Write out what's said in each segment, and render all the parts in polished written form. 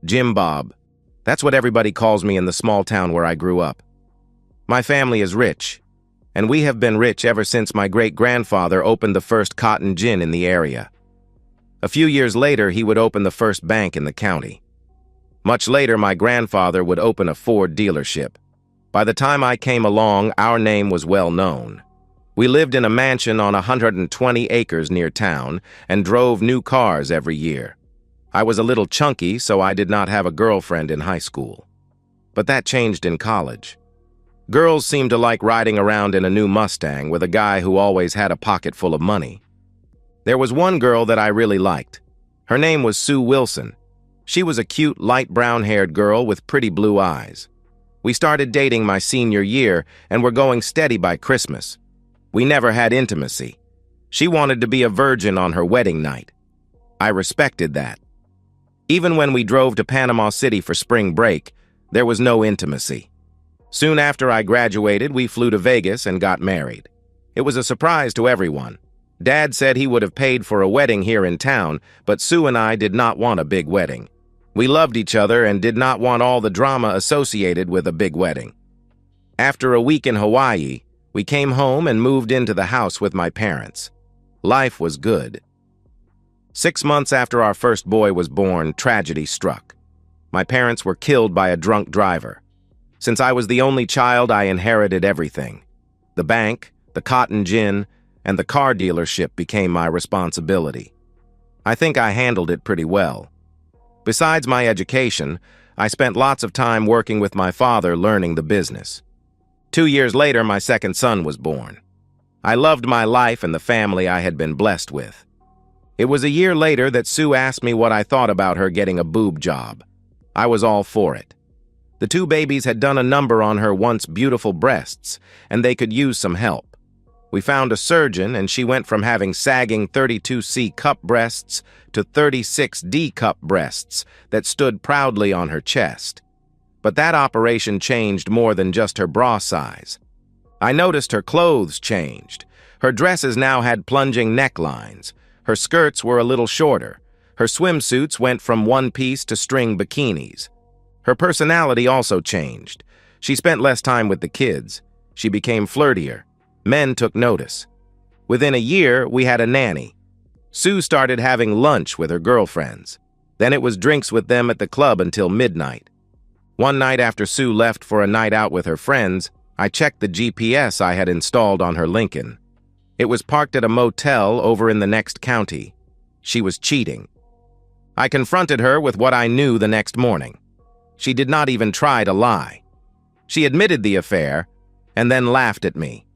Jim Bob. That's what everybody calls me in the small town where I grew up. My family is rich, and we have been rich ever since my great-grandfather opened the first cotton gin in the area. A few years later, he would open the first bank in the county. Much later, my grandfather would open a Ford dealership. By the time I came along, our name was well known. We lived in a mansion on 120 acres near town and drove new cars every year. I was a little chunky, so I did not have a girlfriend in high school. But that changed in college. Girls seemed to like riding around in a new Mustang with a guy who always had a pocket full of money. There was one girl that I really liked. Her name was Sue Wilson. She was a cute, light brown-haired girl with pretty blue eyes. We started dating my senior year and were going steady by Christmas. We never had intimacy. She wanted to be a virgin on her wedding night. I respected that. Even when we drove to Panama City for spring break, there was no intimacy. Soon after I graduated, we flew to Vegas and got married. It was a surprise to everyone. Dad said he would have paid for a wedding here in town, but Sue and I did not want a big wedding. We loved each other and did not want all the drama associated with a big wedding. After a week in Hawaii, we came home and moved into the house with my parents. Life was good. 6 months after our first boy was born, tragedy struck. My parents were killed by a drunk driver. Since I was the only child, I inherited everything. The bank, the cotton gin, and the car dealership became my responsibility. I think I handled it pretty well. Besides my education, I spent lots of time working with my father learning the business. 2 years later, my second son was born. I loved my life and the family I had been blessed with. It was a year later that Sue asked me what I thought about her getting a boob job. I was all for it. The 2 babies had done a number on her once beautiful breasts, and they could use some help. We found a surgeon, and she went from having sagging 32C cup breasts to 36D cup breasts that stood proudly on her chest. But that operation changed more than just her bra size. I noticed her clothes changed. Her dresses now had plunging necklines. Her skirts were a little shorter. Her swimsuits went from one-piece to string bikinis. Her personality also changed. She spent less time with the kids. She became flirtier. Men took notice. Within a year, we had a nanny. Sue started having lunch with her girlfriends. Then it was drinks with them at the club until midnight. One night after Sue left for a night out with her friends, I checked the GPS I had installed on her Lincoln. It was parked at a motel over in the next county. She was cheating. I confronted her with what I knew the next morning. She did not even try to lie. She admitted the affair and then laughed at me.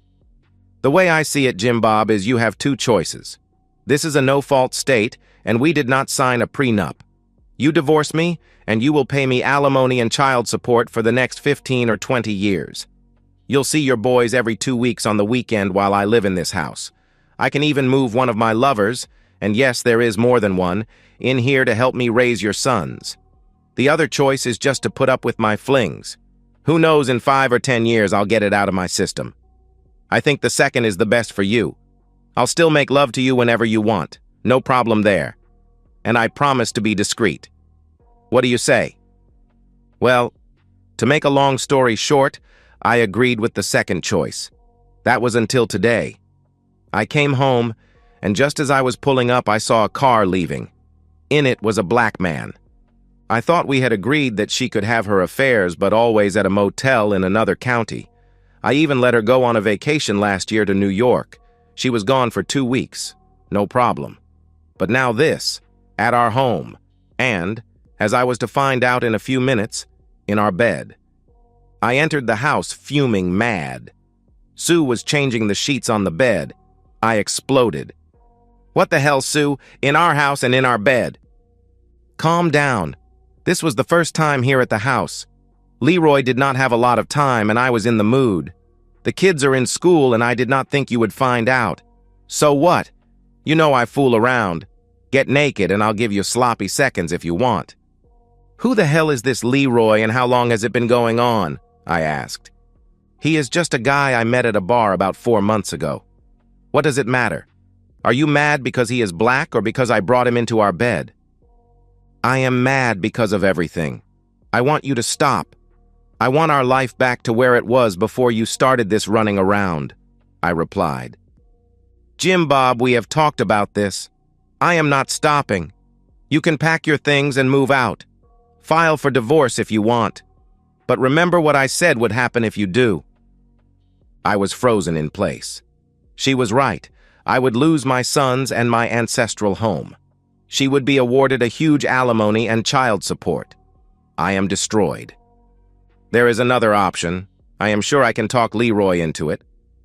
The way I see it, Jim Bob, is you have 2 choices. This is a no-fault state, and we did not sign a prenup. You divorce me, and you will pay me alimony and child support for the next 15 or 20 years. You'll see your boys every 2 weeks on the weekend while I live in this house. I can even move one of my lovers, and yes, there is more than one, in here to help me raise your sons. The other choice is just to put up with my flings. Who knows, in 5 or 10 years I'll get it out of my system. I think the second is the best for you. I'll still make love to you whenever you want. No problem there. And I promise to be discreet. What do you say? Well, to make a long story short, I agreed with the second choice. That was until today. I came home, and just as I was pulling up, I saw a car leaving. In it was a black man. I thought we had agreed that she could have her affairs, but always at a motel in another county. I even let her go on a vacation last year to New York. She was gone for 2 weeks. No problem. But now this, at our home, and, as I was to find out in a few minutes, in our bed. I entered the house fuming mad. Sue was changing the sheets on the bed. I exploded. What the hell, Sue? In our house and in our bed. Calm down. This was the first time here at the house. Leroy did not have a lot of time, and I was in the mood. The kids are in school, and I did not think you would find out. So what? You know I fool around. Get naked, and I'll give you sloppy seconds if you want. Who the hell is this Leroy, and how long has it been going on? I asked. He is just a guy I met at a bar about 4 months ago. What does it matter? Are you mad because he is black or because I brought him into our bed? I am mad because of everything. I want you to stop. I want our life back to where it was before you started this running around, I replied. Jim Bob, we have talked about this. I am not stopping. You can pack your things and move out. File for divorce if you want. But remember what I said would happen if you do. I was frozen in place. She was right. I would lose my sons and my ancestral home. She would be awarded a huge alimony and child support. I am destroyed. There is another option. I am sure I can talk Leroy into it.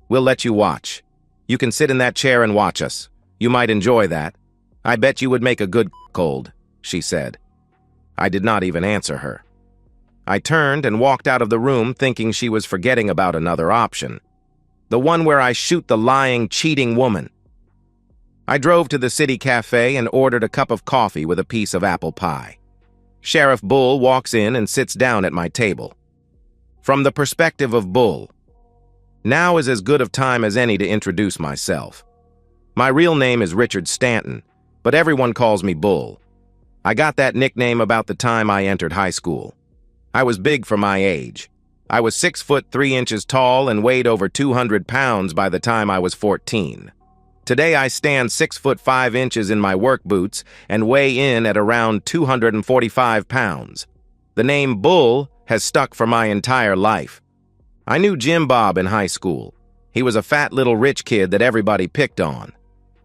We'll let you watch. You can sit in that chair and watch us. You might enjoy that. I bet you would make a good cold, she said. I did not even answer her. I turned and walked out of the room thinking she was forgetting about another option. The one where I shoot the lying, cheating woman. I drove to the city cafe and ordered a cup of coffee with a piece of apple pie. Sheriff Bull walks in and sits down at my table. From the perspective of Bull, now is as good of time as any to introduce myself. My real name is Richard Stanton, but everyone calls me Bull. I got that nickname about the time I entered high school. I was big for my age. I was 6 foot 3 inches tall and weighed over 200 pounds by the time I was 14. Today I stand 6 foot 5 inches in my work boots and weigh in at around 245 pounds. The name Bull has stuck for my entire life. I knew Jim Bob in high school. He was a fat little rich kid that everybody picked on.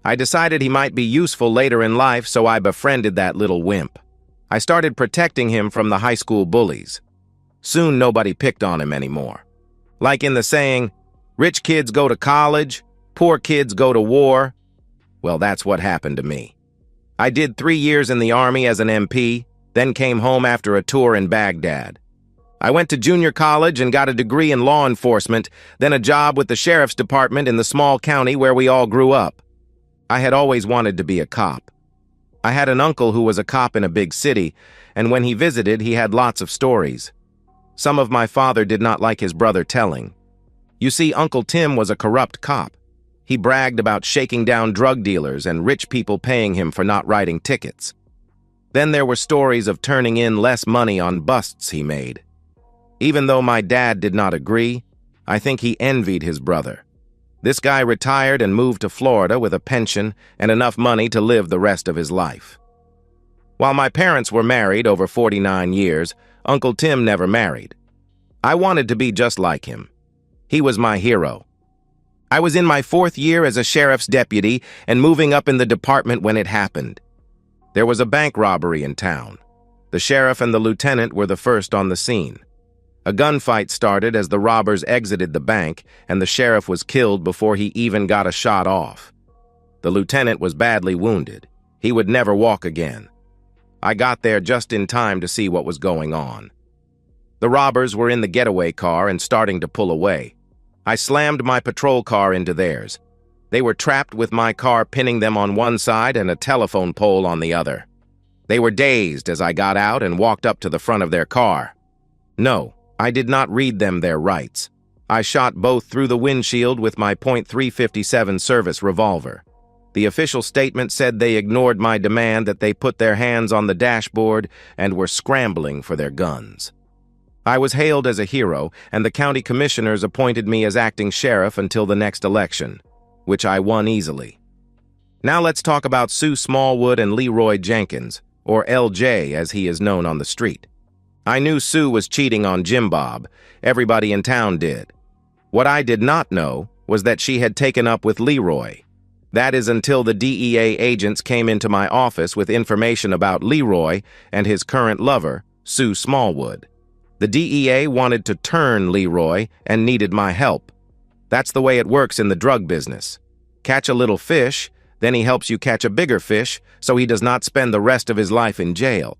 I decided he might be useful later in life, so I befriended that little wimp. I started protecting him from the high school bullies. Soon nobody picked on him anymore. Like in the saying, rich kids go to college, poor kids go to war. Well, that's what happened to me. I did 3 years in the Army as an MP, then came home after a tour in Baghdad. I went to junior college and got a degree in law enforcement, then a job with the sheriff's department in the small county where we all grew up. I had always wanted to be a cop. I had an uncle who was a cop in a big city, and when he visited, he had lots of stories. Some of my father did not like his brother telling. You see, Uncle Tim was a corrupt cop. He bragged about shaking down drug dealers and rich people paying him for not writing tickets. Then there were stories of turning in less money on busts he made. Even though my dad did not agree, I think he envied his brother. This guy retired and moved to Florida with a pension and enough money to live the rest of his life. While my parents were married over 49 years, Uncle Tim never married. I wanted to be just like him. He was my hero. I was in my 4th year as a sheriff's deputy and moving up in the department when it happened. There was a bank robbery in town. The sheriff and the lieutenant were the first on the scene. A gunfight started as the robbers exited the bank, and the sheriff was killed before he even got a shot off. The lieutenant was badly wounded. He would never walk again. I got there just in time to see what was going on. The robbers were in the getaway car and starting to pull away. I slammed my patrol car into theirs. They were trapped with my car pinning them on one side and a telephone pole on the other. They were dazed as I got out and walked up to the front of their car. No, I did not read them their rights. I shot both through the windshield with my .357 service revolver. The official statement said they ignored my demand that they put their hands on the dashboard and were scrambling for their guns. I was hailed as a hero, and the county commissioners appointed me as acting sheriff until the next election, which I won easily. Now let's talk about Sue Smallwood and Leroy Jenkins, or LJ as he is known on the street. I knew Sue was cheating on Jim Bob. Everybody in town did. What I did not know was that she had taken up with Leroy. That is until the DEA agents came into my office with information about Leroy and his current lover, Sue Smallwood. The DEA wanted to turn Leroy and needed my help. That's the way it works in the drug business. Catch a little fish, then he helps you catch a bigger fish so he does not spend the rest of his life in jail.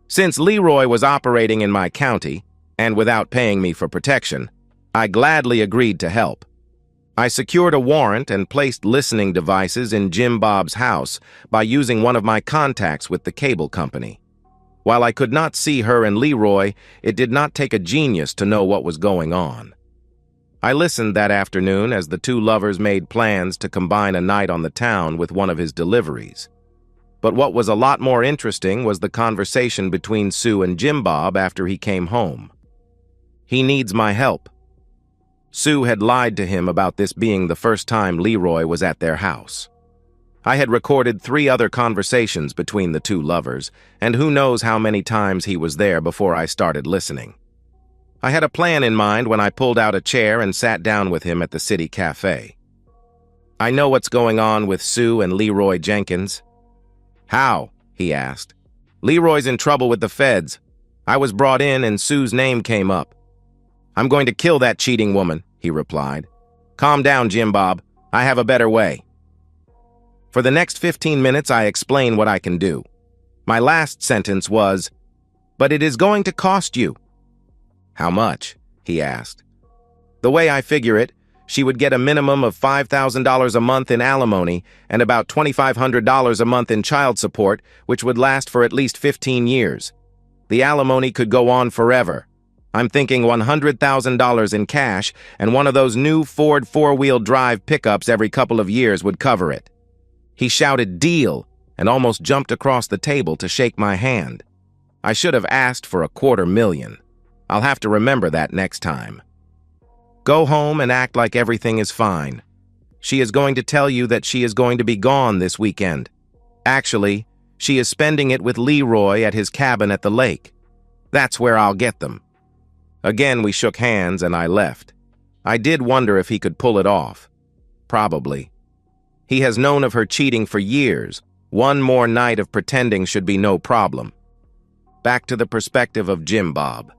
Since Leroy was operating in my county, and without paying me for protection, I gladly agreed to help. I secured a warrant and placed listening devices in Jim Bob's house by using one of my contacts with the cable company. While I could not see her and Leroy, it did not take a genius to know what was going on. I listened that afternoon as the two lovers made plans to combine a night on the town with one of his deliveries. But what was a lot more interesting was the conversation between Sue and Jim Bob after he came home. He needs my help. Sue had lied to him about this being the first time Leroy was at their house. I had recorded 3 other conversations between the two lovers, and who knows how many times he was there before I started listening. I had a plan in mind when I pulled out a chair and sat down with him at the city cafe. "I know what's going on with Sue and Leroy Jenkins." "How?" he asked. "Leroy's in trouble with the feds. I was brought in and Sue's name came up." "I'm going to kill that cheating woman," he replied. "Calm down, Jim Bob. I have a better way." For the next 15 minutes, I explain what I can do. My last sentence was, "But it is going to cost you." "How much?" he asked. "The way I figure it, she would get a minimum of $5,000 a month in alimony and about $2,500 a month in child support, which would last for at least 15 years. The alimony could go on forever. I'm thinking $100,000 in cash, and one of those new Ford 4-wheel drive pickups every couple of years would cover it." He shouted "Deal" and almost jumped across the table to shake my hand. I should have asked for $250,000. I'll have to remember that next time. "Go home and act like everything is fine. She is going to tell you that she is going to be gone this weekend. Actually, she is spending it with Leroy at his cabin at the lake. That's where I'll get them." Again, we shook hands and I left. I did wonder if he could pull it off. Probably. He has known of her cheating for years. One more night of pretending should be no problem. Back to the perspective of Jim Bob.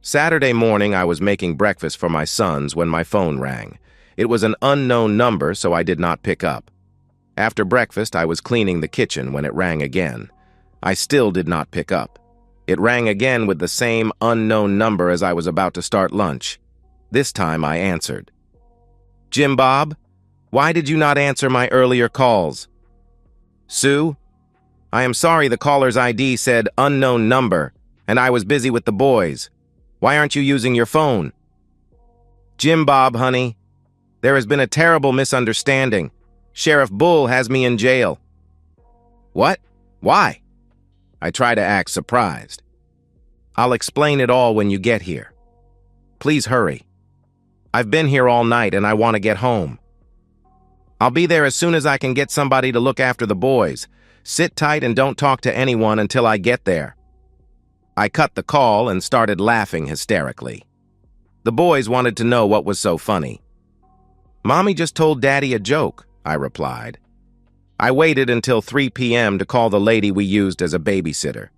Saturday morning, I was making breakfast for my sons when my phone rang. It was an unknown number, so I did not pick up. After breakfast, I was cleaning the kitchen when it rang again. I still did not pick up. It rang again with the same unknown number as I was about to start lunch. This time I answered. "Jim Bob, why did you not answer my earlier calls?" "Sue, I am sorry the caller's ID said unknown number, and I was busy with the boys. Why aren't you using your phone?" "Jim Bob, honey, there has been a terrible misunderstanding. Sheriff Bull has me in jail." "What? Why?" I try to act surprised. "I'll explain it all when you get here. Please hurry. I've been here all night and I want to get home. I'll be there as soon as I can get somebody to look after the boys. Sit tight and don't talk to anyone until I get there." I cut the call and started laughing hysterically. The boys wanted to know what was so funny. "Mommy just told Daddy a joke," I replied. I waited until 3 p.m. to call the lady we used as a babysitter.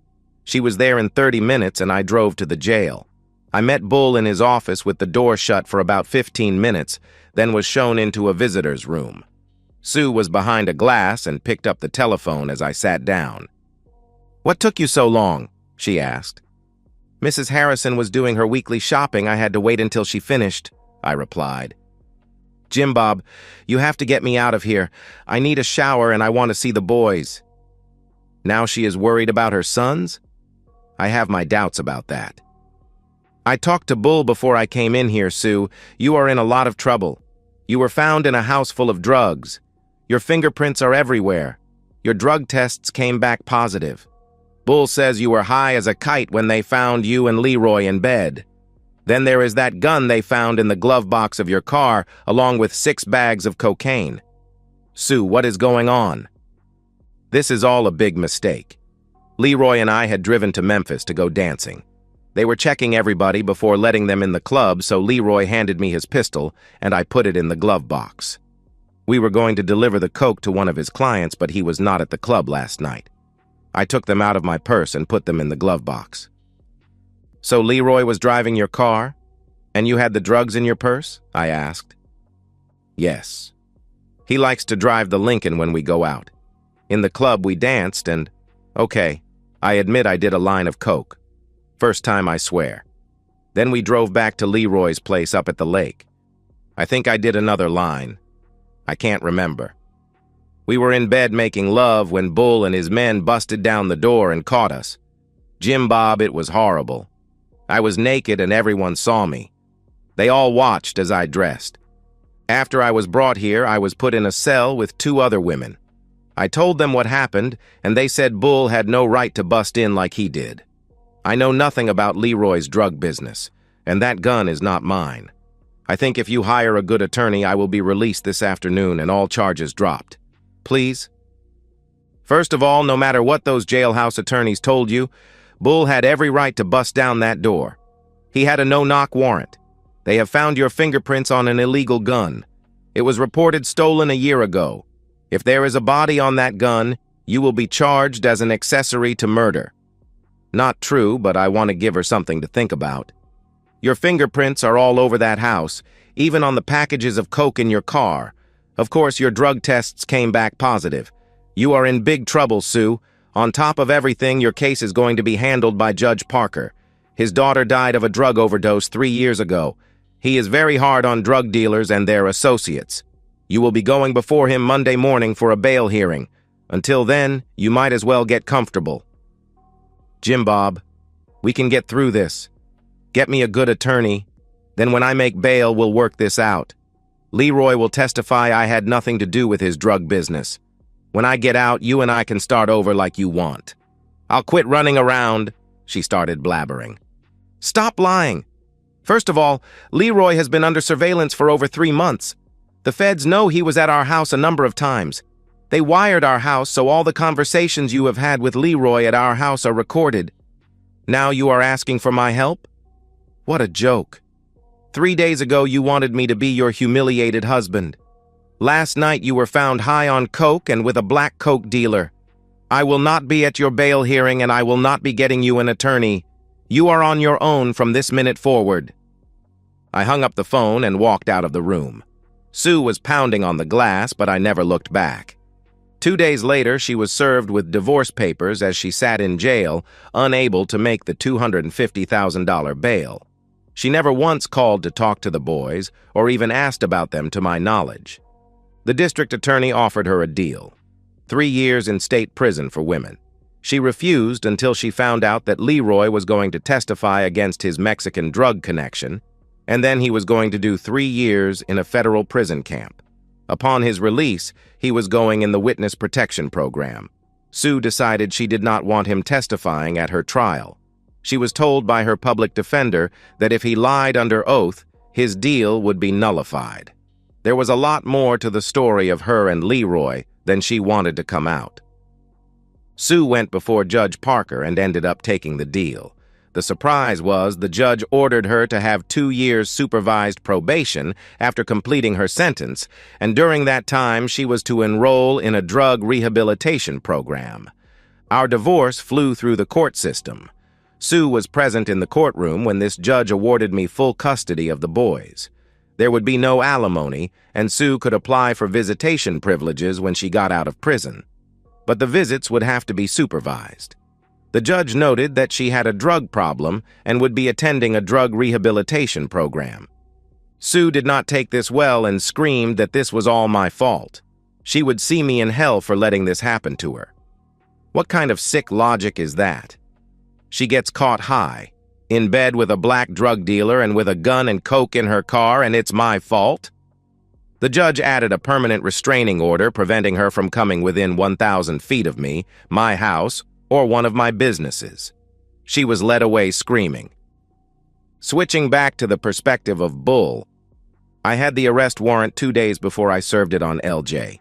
She was there in 30 minutes and I drove to the jail. I met Bull in his office with the door shut for about 15 minutes, then was shown into a visitor's room. Sue was behind a glass and picked up the telephone as I sat down. "What took you so long?" she asked. "Mrs. Harrison was doing her weekly shopping. I had to wait until she finished," I replied. "Jim Bob, you have to get me out of here. I need a shower and I want to see the boys." Now she is worried about her sons? I have my doubts about that. "I talked to Bull before I came in here, Sue. You are in a lot of trouble. You were found in a house full of drugs. Your fingerprints are everywhere. Your drug tests came back positive. Bull says you were high as a kite when they found you and Leroy in bed. Then there is that gun they found in the glove box of your car, along with 6 bags of cocaine. Sue, what is going on?" This is all a big mistake. Leroy and I had driven to Memphis to go dancing. They were checking everybody before letting them in the club, so Leroy handed me his pistol, and I put it in the glove box. We were going to deliver the coke to one of his clients, but he was not at the club last night. I took them out of my purse and put them in the glove box. "So Leroy was driving your car, and you had the drugs in your purse?" I asked. "Yes. He likes to drive the Lincoln when we go out. In the club we danced and, okay, I admit I did a line of coke. First time, I swear. Then we drove back to Leroy's place up at the lake. I think I did another line. I can't remember. We were in bed making love when Bull and his men busted down the door and caught us. Jim Bob, it was horrible. I was naked and everyone saw me. They all watched as I dressed. After I was brought here, I was put in a cell with 2 other women. I told them what happened, and they said Bull had no right to bust in like he did. I know nothing about Leroy's drug business, and that gun is not mine. I think if you hire a good attorney, I will be released this afternoon and all charges dropped. Please? First of all, no matter what those jailhouse attorneys told you, Bull had every right to bust down that door. He had a no-knock warrant. They have found your fingerprints on an illegal gun. It was reported stolen a year ago. If there is a body on that gun, you will be charged as an accessory to murder. Not true, but I want to give her something to think about. Your fingerprints are all over that house, even on the packages of coke in your car. Of course, your drug tests came back positive. You are in big trouble, Sue. On top of everything, your case is going to be handled by Judge Parker. His daughter died of a drug overdose 3 years ago. He is very hard on drug dealers and their associates. You will be going before him Monday morning for a bail hearing. Until then, you might as well get comfortable. Jim Bob, we can get through this. Get me a good attorney. Then when I make bail, we'll work this out. Leroy will testify I had nothing to do with his drug business. When I get out, you and I can start over like you want. I'll quit running around, she started blabbering. Stop lying. First of all, Leroy has been under surveillance for over 3 months. The feds know he was at our house a number of times. They wired our house, so all the conversations you have had with Leroy at our house are recorded. Now you are asking for my help? What a joke. 3 days ago, you wanted me to be your humiliated husband. Last night, you were found high on coke and with a black coke dealer. I will not be at your bail hearing, and I will not be getting you an attorney. You are on your own from this minute forward. I hung up the phone and walked out of the room. Sue was pounding on the glass, but I never looked back. 2 days later, she was served with divorce papers as she sat in jail, unable to make the $250,000 bail. She never once called to talk to the boys or even asked about them to my knowledge. The district attorney offered her a deal: 3 years in state prison for women. She refused until she found out that Leroy was going to testify against his Mexican drug connection, and then he was going to do 3 years in a federal prison camp. Upon his release, he was going in the witness protection program. Sue decided she did not want him testifying at her trial. She was told by her public defender that if he lied under oath, his deal would be nullified. There was a lot more to the story of her and Leroy than she wanted to come out. Sue went before Judge Parker and ended up taking the deal. The surprise was the judge ordered her to have 2 years supervised probation after completing her sentence, and during that time she was to enroll in a drug rehabilitation program. Our divorce flew through the court system. Sue was present in the courtroom when this judge awarded me full custody of the boys. There would be no alimony, and Sue could apply for visitation privileges when she got out of prison. But the visits would have to be supervised. The judge noted that she had a drug problem and would be attending a drug rehabilitation program. Sue did not take this well and screamed that this was all my fault. She would see me in hell for letting this happen to her. What kind of sick logic is that? She gets caught high, in bed with a black drug dealer and with a gun and coke in her car, and it's my fault? The judge added a permanent restraining order preventing her from coming within 1,000 feet of me, my house, or one of my businesses. She was led away screaming. Switching back to the perspective of Bull, I had the arrest warrant 2 days before I served it on LJ.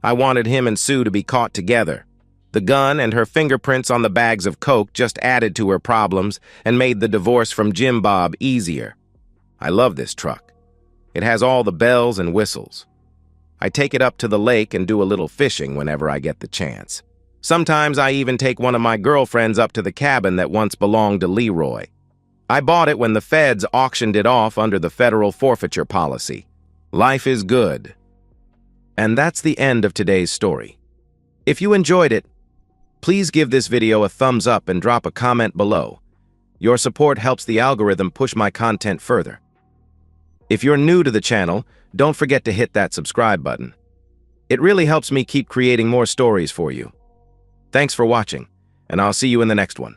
I wanted him and Sue to be caught together. The gun and her fingerprints on the bags of coke just added to her problems and made the divorce from Jim Bob easier. I love this truck. It has all the bells and whistles. I take it up to the lake and do a little fishing whenever I get the chance. Sometimes I even take one of my girlfriends up to the cabin that once belonged to Leroy. I bought it when the feds auctioned it off under the federal forfeiture policy. Life is good. And that's the end of today's story. If you enjoyed it, please give this video a thumbs up and drop a comment below. Your support helps the algorithm push my content further. If you're new to the channel, don't forget to hit that subscribe button. It really helps me keep creating more stories for you. Thanks for watching, and I'll see you in the next one.